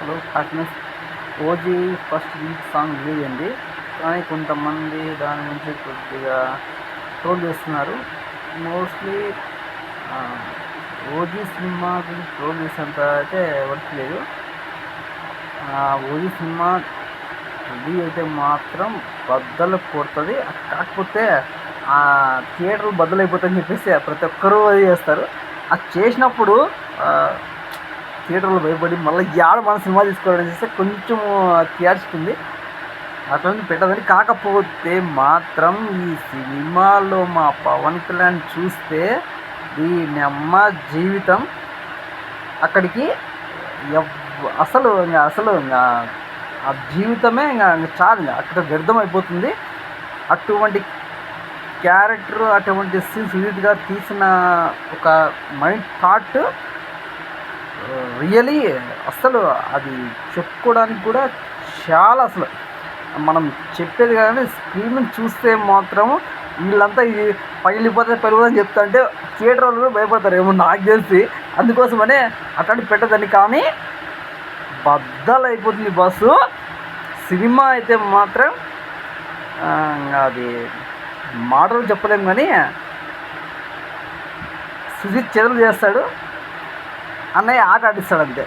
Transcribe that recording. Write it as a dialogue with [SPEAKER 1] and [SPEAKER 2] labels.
[SPEAKER 1] Hello happiness OG first week song release అయింది. కానీ కొంతమంది దాని నుంచి కొద్దిగా ట్రోల్ చేస్తున్నారు. మోస్ట్లీ ఓజీ సినిమా గురించి ట్రోల్ చేసేంత అయితే వర్క్ లేదు. ఓజీ సినిమా రిలీజ్ అయితే మాత్రం బద్దలు కొడుతుంది. కాకపోతే థియేటర్లు బద్దలైపోతాయని చెప్పేసి ప్రతి ఒక్కరూ అది చేస్తారు. అది చేసినప్పుడు థియేటర్లో భయపడి మళ్ళీ మన సినిమా తీసుకోవడం చేస్తే కొంచెం థియేటర్స్ అట్లా పెట్టదని. కాకపోతే మాత్రం ఈ సినిమాలో మా పవన్ కళ్యాణ్ చూస్తే దీని అమ్మ జీవితం అక్కడికి అసలు ఆ జీవితమే ఇంకా చాలు, అక్కడ వ్యర్థం అయిపోతుంది. అటువంటి క్యారెక్టర్, అటువంటి సుజిత్ గారు తీసిన ఒక మైండ్ థాట్ రియలీ అసలు అది చెప్పుకోవడానికి కూడా చాలా, అసలు మనం చెప్పేది కానీ స్క్రీన్ చూస్తే మాత్రం వీళ్ళంతా ఇది పగిలిపోతే చెప్తా అంటే థియేటర్ వాళ్ళు కూడా భయపడతారు ఏమో నాకు తెలిసి. అందుకోసమనే అట్లాంటి పెట్టదని. కానీ బద్దలు అయిపోతుంది బస్సు. సినిమా అయితే మాత్రం అది మాటలు చెప్పలేము కానీ సుజిత్ చేతులు చేస్తాడు, అన్నయ్య ఆట ఆడిస్తాడు అంతే.